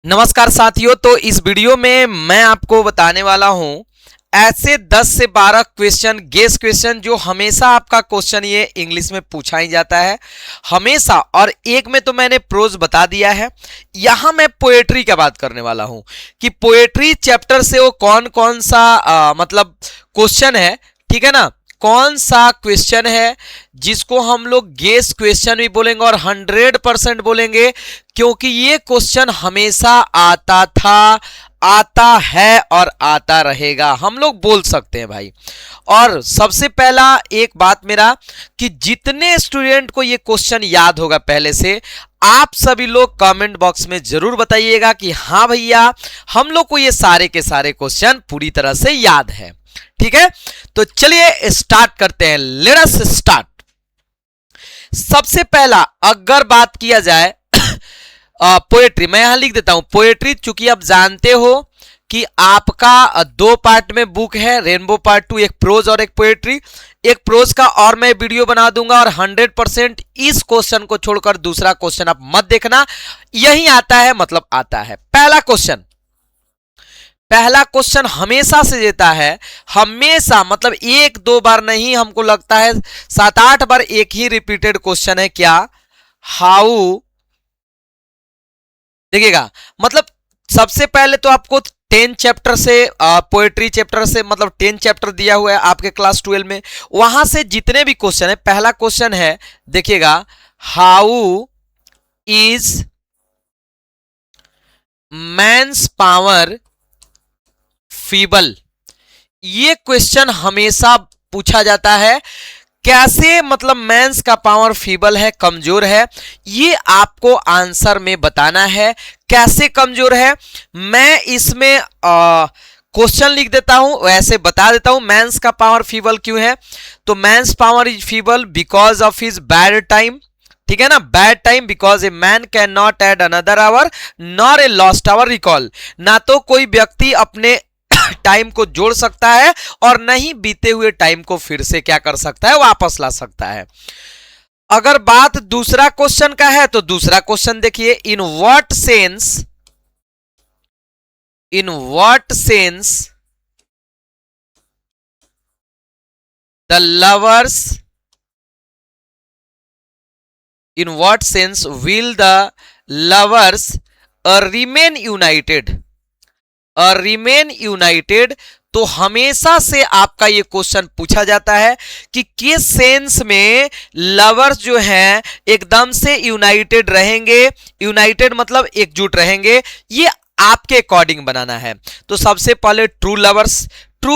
नमस्कार साथियों। तो इस वीडियो में मैं आपको बताने वाला हूं ऐसे 10 से 12 क्वेश्चन, गेस क्वेश्चन जो हमेशा आपका क्वेश्चन ये इंग्लिश में पूछा ही जाता है हमेशा। और एक में तो मैंने प्रोज बता दिया है, यहां मैं पोएट्री की बात करने वाला हूं कि पोएट्री चैप्टर से वो कौन कौन सा मतलब क्वेश्चन है, ठीक है ना, कौन सा क्वेश्चन है जिसको हम लोग गेस क्वेश्चन भी बोलेंगे और 100% बोलेंगे, क्योंकि ये क्वेश्चन हमेशा आता था, आता है और आता रहेगा, हम लोग बोल सकते हैं भाई। और सबसे पहला एक बात मेरा कि जितने स्टूडेंट को ये क्वेश्चन याद होगा पहले से, आप सभी लोग कमेंट बॉक्स में जरूर बताइएगा कि हाँ भैया हम लोग को ये सारे के सारे क्वेश्चन पूरी तरह से याद है। ठीक है, तो चलिए स्टार्ट करते हैं। Let us start. सबसे पहला अगर बात किया जाए पोएट्री, मैं यहां लिख देता हूं पोएट्री, चूंकि आप जानते हो कि आपका दो पार्ट में बुक है, रेनबो पार्ट 2, एक प्रोज और एक पोएट्री। एक प्रोज का और मैं वीडियो बना दूंगा और 100% इस क्वेश्चन को छोड़कर दूसरा क्वेश्चन आप मत देखना, यही आता है मतलब आता है। पहला क्वेश्चन हमेशा से देता है, हमेशा मतलब एक दो बार नहीं, हमको लगता है 7-8 बार एक ही रिपीटेड क्वेश्चन है। क्या? हाउ, देखिएगा, मतलब सबसे पहले तो आपको 10 चैप्टर से पोएट्री चैप्टर से मतलब 10 चैप्टर दिया हुआ है आपके क्लास 12 में, वहां से जितने भी क्वेश्चन है, पहला क्वेश्चन है, देखिएगा, how is man's power feeble. ये क्वेश्चन हमेशा पूछा जाता है, कैसे मतलब मेंस का पावर फीबल है, कमजोर है, ये आपको आंसर में बताना है। कैसे कमजोर है, मैं इसमें क्वेश्चन लिख देता हूं, वैसे बता देता हूं मेंस का पावर फीबल क्यों है। तो man's power is feeble because of his bad time, ठीक है ना, bad time, because a man can not add another hour nor a lost hour recall. ना तो कोई व्यक्ति अपने टाइम को जोड़ सकता है और नहीं बीते हुए टाइम को फिर से क्या कर सकता है, वापस ला सकता है। अगर बात दूसरा क्वेश्चन का है तो दूसरा क्वेश्चन देखिए, in what sense the lovers, in what sense will the lovers remain United. तो हमेशा से आपका ये क्वेश्चन पूछा जाता है कि किस सेंस में लवर्स जो हैं एकदम से यूनाइटेड रहेंगे, यूनाइटेड मतलब एकजुट रहेंगे, ये आपके अकॉर्डिंग बनाना है। तो सबसे पहले true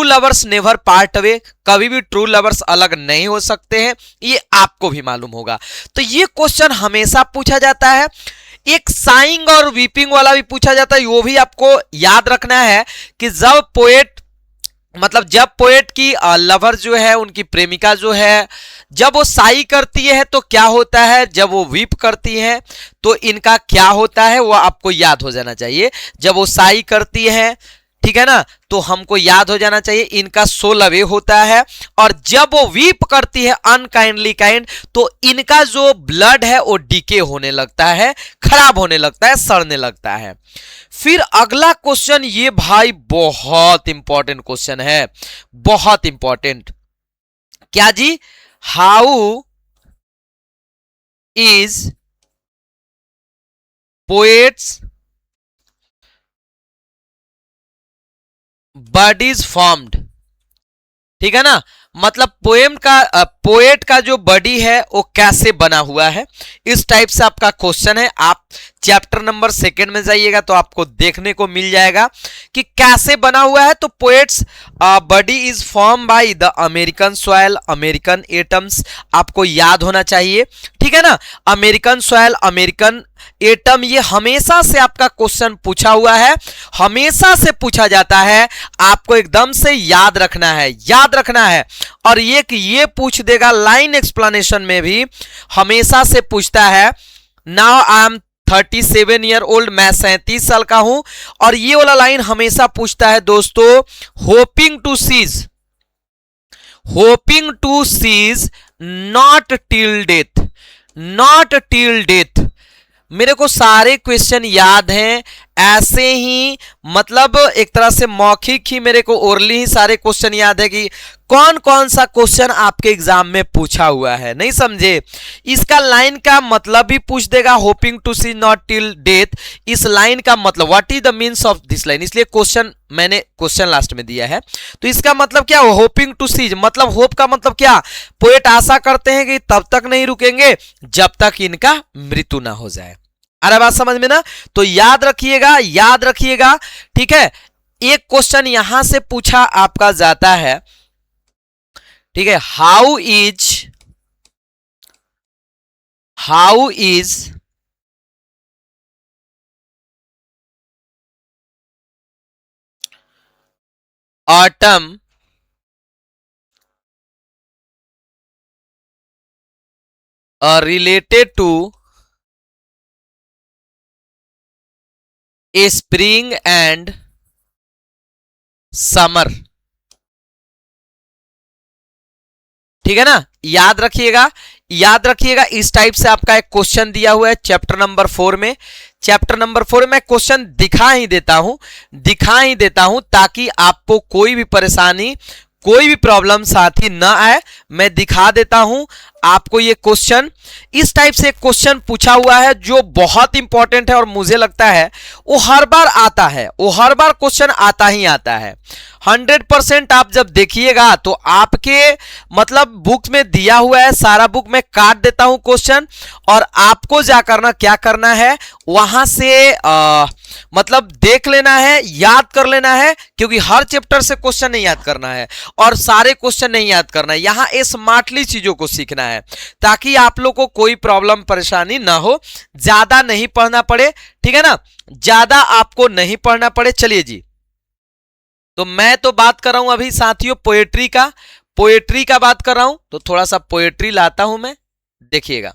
lovers never part away, कभी भी ट्रू लवर्स अलग नहीं हो सकते हैं, ये आपको भी मालूम होगा। तो ये क्वेश्चन हमेशा पूछा जाता है। एक साइंग और वीपिंग वाला भी पूछा जाता है, वो भी आपको याद रखना है कि जब पोएट की लवर जो है, उनकी प्रेमिका जो है, जब वो साई करती है तो क्या होता है, जब वो वीप करती है तो इनका क्या होता है, वो आपको याद हो जाना चाहिए। जब वो साई करती है, ठीक है ना, तो हमको याद हो जाना चाहिए इनका सोल अवे होता है। और जब वो वीप करती है अनकाइंडली काइंड, तो इनका जो ब्लड है वो डीके होने लगता है, खराब होने लगता है, सड़ने लगता है। फिर अगला क्वेश्चन, ये भाई बहुत इंपॉर्टेंट क्वेश्चन है, बहुत इंपॉर्टेंट। क्या जी? How is poets bodies formed, ठीक है ना, मतलब पोएट का जो बॉडी है वो कैसे बना हुआ है, इस टाइप से आपका क्वेश्चन है। आप चैप्टर नंबर 2 में जाइएगा तो आपको देखने को मिल जाएगा कि कैसे बना हुआ है। तो poets body is form by the American soil, American atoms, आपको याद होना चाहिए, ठीक है ना, अमेरिकन सॉइल, अमेरिकन एटम, ये हमेशा से आपका क्वेश्चन पूछा हुआ है, हमेशा से पूछा जाता है, आपको एकदम से याद रखना है। और ये पूछ देगा लाइन एक्सप्लेनेशन में भी, हमेशा से पूछता है। Now I am 37 year old, मैं 37 साल का हूं, और ये वाला लाइन हमेशा पूछता है दोस्तों, hoping to seize not till death. मेरे को सारे क्वेश्चन याद हैं, ऐसे ही मतलब एक तरह से मौखिक ही मेरे को ओरली ही सारे क्वेश्चन याद है कि कौन कौन सा क्वेश्चन आपके एग्जाम में पूछा हुआ है, नहीं समझे। इसका लाइन का मतलब भी पूछ देगा, hoping to see not till death. इस लाइन का मतलब what is the means of this line, इसलिए क्वेश्चन मैंने क्वेश्चन लास्ट में दिया है। तो इसका मतलब क्या, होपिंग टू सी मतलब होप का मतलब क्या, पोएट आशा करते हैं कि तब तक नहीं रुकेंगे जब तक इनका मृत्यु ना हो जाए। अरे बात समझ में ना, तो याद रखिएगा, याद रखिएगा, ठीक है। एक क्वेश्चन यहां से पूछा आपका जाता है, ठीक है, how is autumn related to a spring and summer. ठीक है ना, याद रखिएगा, याद रखिएगा। इस टाइप से आपका एक क्वेश्चन दिया हुआ है चैप्टर नंबर 4 में। चैप्टर नंबर 4 में क्वेश्चन दिखा ही देता हूं ताकि आपको कोई भी परेशानी, कोई भी प्रॉब्लम साथ ही ना आए। मैं दिखा देता हूं आपको ये क्वेश्चन। इस टाइप से क्वेश्चन पूछा हुआ है जो बहुत इंपॉर्टेंट है और मुझे लगता है वो हर बार आता है, वो हर बार क्वेश्चन आता ही आता है। 100% आप जब देखिएगा तो आपके मतलब बुक में दिया हुआ है, सारा बुक में काट देता हूं क्वेश्चन, और आपको जा करना क्या करना है, वहां से मतलब देख लेना है, याद कर लेना है, क्योंकि हर चैप्टर से क्वेश्चन नहीं याद करना है और सारे क्वेश्चन नहीं याद करना है। यहां स्मार्टली चीजों को सीखना है ताकि आप लोग को कोई प्रॉब्लम परेशानी ना हो, ज्यादा नहीं पढ़ना पड़े, ठीक है ना, ज्यादा आपको नहीं पढ़ना पड़े। चलिए जी, तो मैं तो बात कर रहा हूं अभी साथियों पोएट्री का बात कर रहा हूं, तो थोड़ा सा पोएट्री लाता हूं मैं, देखिएगा।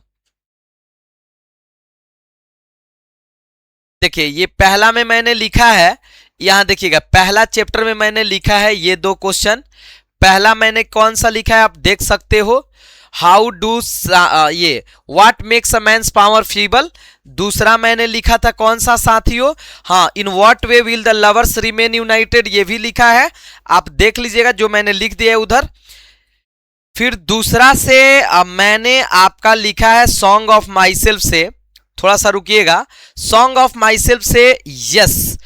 देखिए ये पहला में मैंने लिखा है, यहां देखिएगा पहला चैप्टर में मैंने लिखा है ये दो क्वेश्चन। पहला मैंने कौन सा लिखा है आप देख सकते हो, हाउ डू ये what makes a man's power feeble. दूसरा मैंने लिखा था कौन सा साथियों, हाँ, in what way will the lovers remain united, ये भी लिखा है, आप देख लीजिएगा जो मैंने लिख दिया है उधर। फिर दूसरा से मैंने आपका लिखा है सॉन्ग ऑफ माई सेल्फ से, थोड़ा सा रुकिएगा, सॉन्ग ऑफ माई सेल्फ से, यस,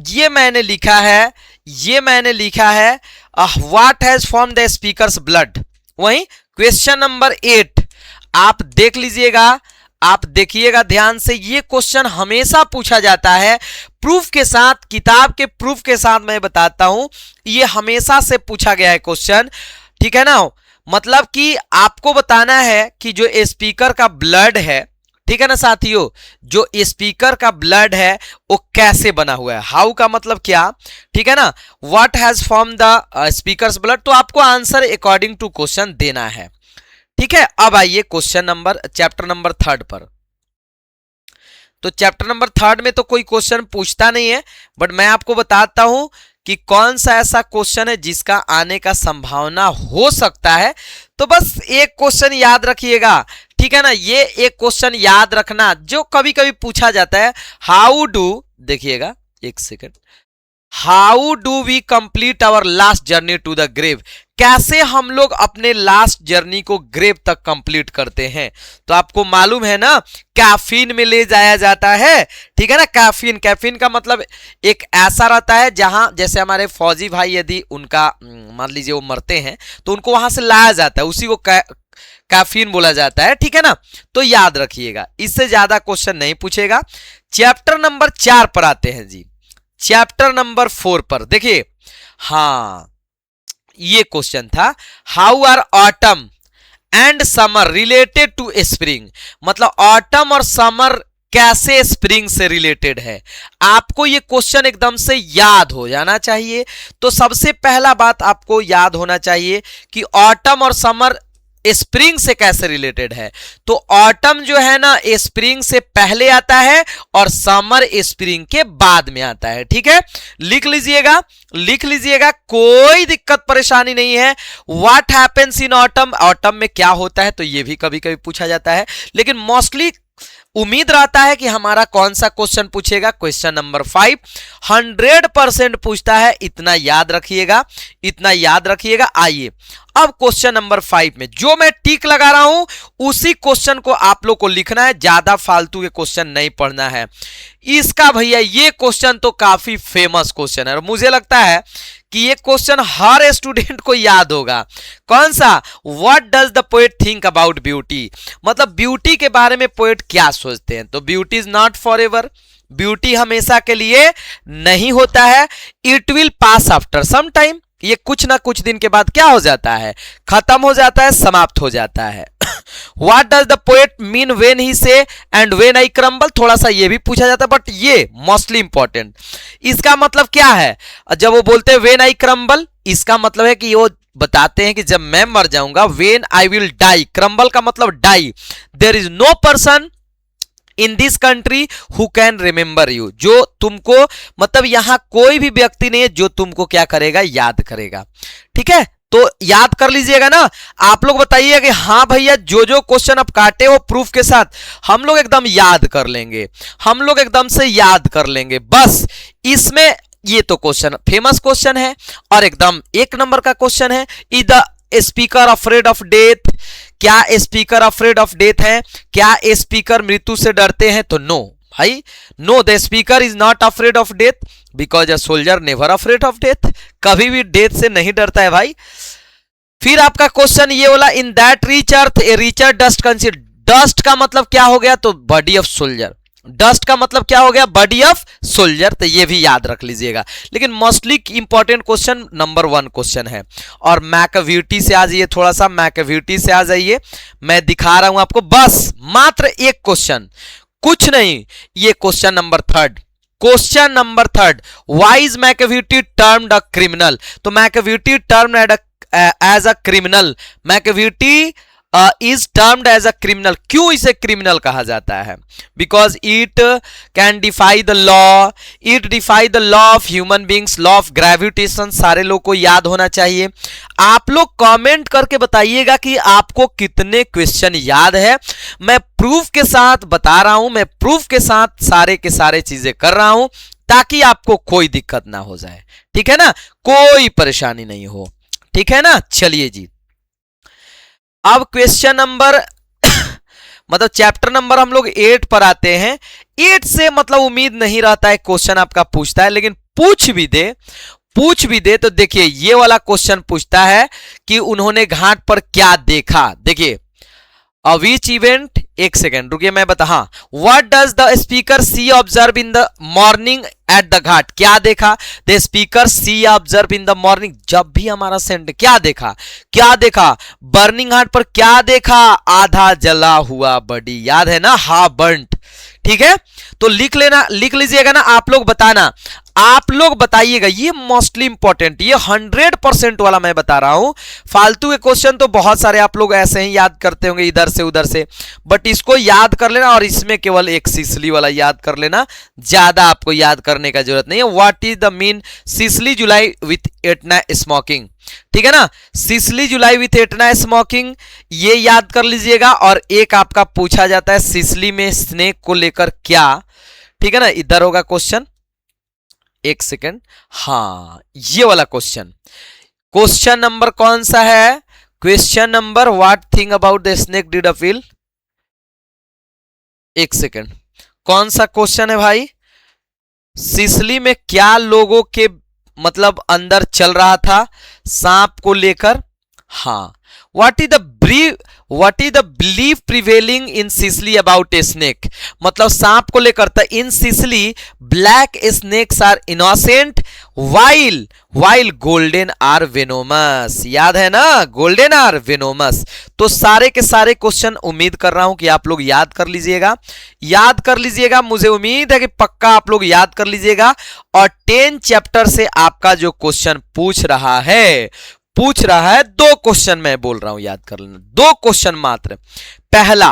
ये मैंने लिखा है, ये मैंने लिखा है what has form the speakers blood. वहीं क्वेश्चन नंबर 8 आप देख लीजिएगा, आप देखिएगा ध्यान से, ये क्वेश्चन हमेशा पूछा जाता है प्रूफ के साथ, किताब के प्रूफ के साथ मैं बताता हूं, ये हमेशा से पूछा गया है क्वेश्चन, ठीक है ना। मतलब कि आपको बताना है कि जो स्पीकर का ब्लड है, ठीक है ना साथियों, जो स्पीकर का ब्लड है वो कैसे बना हुआ है, हाउ का मतलब क्या, ठीक है ना, what has form the speakers blood. तो आपको आंसर अकॉर्डिंग टू क्वेश्चन देना है, ठीक है। अब आइए क्वेश्चन नंबर चैप्टर नंबर 3 पर। तो चैप्टर नंबर 3 में तो कोई क्वेश्चन पूछता नहीं है, बट मैं आपको बताता हूं कि कौन सा ऐसा क्वेश्चन है जिसका आने का संभावना हो सकता है। तो बस एक क्वेश्चन याद रखिएगा, ठीक है ना, ये एक क्वेश्चन याद रखना जो कभी कभी पूछा जाता है, हाउ डू, देखिएगा एक second, how do we complete our last journey to the grave, कैसे हम लोग अपने लास्ट जर्नी को ग्रेव तक कंप्लीट करते हैं। तो आपको मालूम है ना, कैफीन में ले जाया जाता है, ठीक है ना। कैफीन, कैफीन का मतलब एक ऐसा रहता है जहां जैसे हमारे फौजी भाई यदि उनका मान लीजिए वो मरते हैं तो उनको वहां से लाया जाता है, उसी को कैफीन बोला जाता है, ठीक है ना। तो याद रखिएगा, इससे ज्यादा क्वेश्चन नहीं पूछेगा। चैप्टर नंबर 4 पर आते हैं जी, चैप्टर नंबर 4 पर देखिए, हाँ ये क्वेश्चन था, how are autumn and summer related to spring, मतलब ऑटम और समर कैसे स्प्रिंग से रिलेटेड है। आपको ये क्वेश्चन एकदम से याद हो जाना चाहिए। तो सबसे पहला बात आपको याद होना चाहिए कि ऑटम और समर स्प्रिंग से कैसे रिलेटेड है। तो ऑटम जो है ना स्प्रिंग से पहले आता है और समर स्प्रिंग के बाद में आता है, ठीक है। लिख लीजिएगा, लिख लीजिएगा, कोई दिक्कत परेशानी नहीं है। What happens in autumn, autumn में क्या होता है, तो ये भी कभी कभी पूछा जाता है, लेकिन मोस्टली उम्मीद रहता है कि हमारा कौन सा क्वेश्चन पूछेगा। क्वेश्चन नंबर 5 100% पूछता है, इतना याद रखिएगा, इतना याद रखिएगा। आइए अब क्वेश्चन नंबर 5 में जो मैं टिक लगा रहा हूं उसी क्वेश्चन को आप लोग को लिखना है, ज्यादा फालतू के क्वेश्चन नहीं पढ़ना है। इसका भैया ये क्वेश्चन तो काफी फेमस क्वेश्चन है और मुझे लगता है कि ये क्वेश्चन हर स्टूडेंट को याद होगा। कौन सा? What does the poet think about beauty, मतलब ब्यूटी के बारे में पोएट क्या सोचते हैं। तो beauty is not forever, beauty हमेशा के लिए नहीं होता है। It will pass after some time, ये कुछ ना कुछ दिन के बाद क्या हो जाता है, खत्म हो जाता है, समाप्त हो जाता है। What does the poet mean when he say and when I crumble, थोड़ा सा ये भी पूछा जाता है, बट ये मोस्टली इंपॉर्टेंट। इसका मतलब क्या है जब वो बोलते हैं when I crumble, इसका मतलब है कि वो बताते हैं कि जब मैं मर जाऊंगा, when I will die, crumble का मतलब die, there is no person in this country who can remember you, जो तुमको, मतलब यहां कोई भी व्यक्ति नहीं है जो तुमको क्या करेगा, याद करेगा। ठीक है, तो याद कर लीजिएगा ना। आप लोग बताइएगा कि हाँ भैया जो जो क्वेश्चन आप काटे हो प्रूफ के साथ, हम लोग एकदम याद कर लेंगे, हम लोग एकदम से याद कर लेंगे। बस इसमें ये तो क्वेश्चन फेमस क्वेश्चन है और एकदम एक नंबर का क्वेश्चन है। Is the speaker afraid of death, क्या स्पीकर अफ्रेड ऑफ डेथ है? क्या स्पीकर मृत्यु से डरते हैं? तो नो भाई, no, the speaker is not afraid of death because a soldier never afraid of death, कभी भी डेथ से नहीं डरता है भाई। फिर आपका क्वेश्चन ये बोला, in that rich earth a richer dust consider, dust का मतलब क्या हो गया? तो बॉडी ऑफ सोल्जर, डस्ट का मतलब क्या हो गया? Body of soldier. तो ये भी याद रख लीजिएगा। लेकिन mostly important question number 1 question है। और मैकेव्यूटी से आ जाइए, थोड़ा सा मैकेव्यूटी से आ जाइए, मैं दिखा रहा हूं आपको, बस मात्र एक क्वेश्चन, कुछ नहीं। ये question number 3, question number 3, why is Macavity termed a criminal? तो Macavity termed as a criminal, Macavity is termed as a criminal, क्यों इसे क्रिमिनल कहा जाता है? Because it can defy the law, it defy the law of human beings, law of gravitation, सारे लोग को याद होना चाहिए। आप लोग कमेंट करके बताइएगा कि आपको कितने क्वेश्चन याद है। मैं प्रूफ के साथ बता रहा हूं, मैं प्रूफ के साथ सारे के सारे चीजें कर रहा हूं ताकि आपको कोई दिक्कत ना हो जाए। ठीक है ना, कोई परेशानी नहीं हो। ठीक है ना, चलिए जी, अब क्वेश्चन नंबर मतलब चैप्टर नंबर हम लोग 8 पर आते हैं। 8 से मतलब उम्मीद नहीं रहता है क्वेश्चन आपका पूछता है, लेकिन पूछ भी दे तो देखिए ये वाला क्वेश्चन पूछता है कि उन्होंने घाट पर क्या देखा। देखिए विच इवेंट, एक सेकेंड रुकिए मैं बता, हाँ, what does the speaker see observe in the morning at the ghat, क्या देखा? The speaker see observe in the morning, जब भी हमारा सेंट क्या देखा, क्या देखा? बर्निंग घाट पर क्या देखा? आधा जला हुआ बॉडी, याद है ना, हाफ बर्न्ट। ठीक है, तो लिख लेना, लिख लीजिएगा ना, आप लोग बताना, आप लोग बताइएगा। ये मोस्टली इंपॉर्टेंट, ये 100% वाला मैं बता रहा हूं। फालतू के क्वेश्चन तो बहुत सारे आप लोग ऐसे ही याद करते होंगे इधर से उधर से, बट इसको याद कर लेना और इसमें केवल एक सिसली वाला याद कर लेना, ज्यादा आपको याद करने का जरूरत नहीं है। What is the mean Sicily July with Etna smoking? ठीक है ना, Sicily July with Etna smoking, ये याद कर लीजिएगा। और एक आपका पूछा जाता है सिसली में स्नेक को लेकर क्या? ठीक है ना, इधर होगा क्वेश्चन, एक सेकेंड, हाँ ये वाला क्वेश्चन, क्वेश्चन नंबर कौन सा है? Question number what thing about the snake did a feel, एक सेकेंड, कौन सा क्वेश्चन है भाई? सिसली में क्या लोगों के मतलब अंदर चल रहा था सांप को लेकर? हाँ, what is the belief prevailing in Sicily about a snake, मतलब सांप को लेकर। तो in Sicily black snakes are innocent while golden are venomous, याद है ना, गोल्डन आर वेनोमस। तो सारे के सारे क्वेश्चन उम्मीद कर रहा हूं कि आप लोग याद कर लीजिएगा, याद कर लीजिएगा, मुझे उम्मीद है कि पक्का आप लोग याद कर लीजिएगा। और 10 चैप्टर से आपका जो क्वेश्चन पूछ रहा है 2 क्वेश्चन मैं बोल रहा हूं, याद कर लेना, 2 क्वेश्चन मात्र। पहला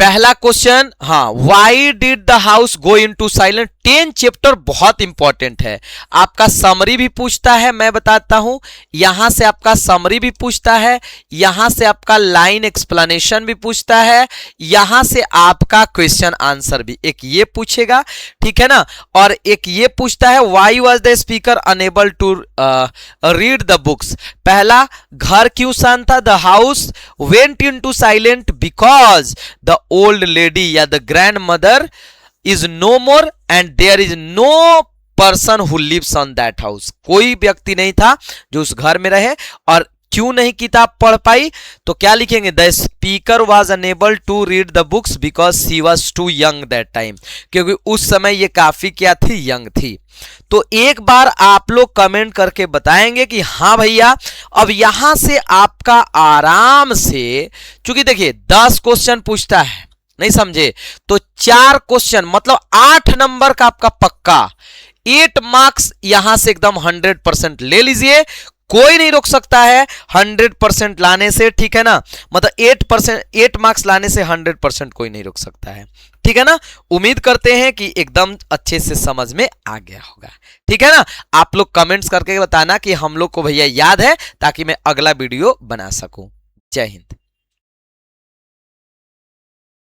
पहला क्वेश्चन, हाँ, why did the house go into silent. 10 chapter बहुत इंपॉर्टेंट है। आपका समरी भी पूछता है, मैं बताता हूं, यहां से आपका समरी भी पूछता है, यहां से आपका लाइन एक्सप्लेनेशन भी पूछता है, यहां से आपका क्वेश्चन आंसर भी एक ये पूछेगा, ठीक है ना, और एक ये पूछता है why was the speaker unable to read the books. पहला, घर क्यों शांत था, the house went into silent because the old lady या the grandmother is no more and there is no person who lives on that house। कोई व्यक्ति नहीं था जो उस घर में रहे। और क्यों नहीं किताब पढ़ पाई, तो क्या लिखेंगे, the speaker was unable to read the books because she was too young that time, क्योंकि उस समय ये काफी क्या थी, यंग थी। तो एक बार आप लोग कमेंट करके बताएंगे कि हाँ भैया, अब यहां से आपका आराम से, चूंकि देखिए 10 क्वेश्चन पूछता है, नहीं समझे, तो 4 क्वेश्चन मतलब 8 नंबर का आपका पक्का, 8 मार्क्स यहां से एकदम 100% ले लीजिए। कोई नहीं रोक सकता है 100% लाने से, ठीक है ना, मतलब 8 मार्क्स लाने से 100% कोई नहीं रोक सकता है, ठीक है ना। उम्मीद करते हैं कि एकदम अच्छे से समझ में आ गया होगा, ठीक है ना। आप लोग कमेंट्स करके बताना कि हम लोग को भैया याद है, ताकि मैं अगला वीडियो बना सकूं। जय हिंद।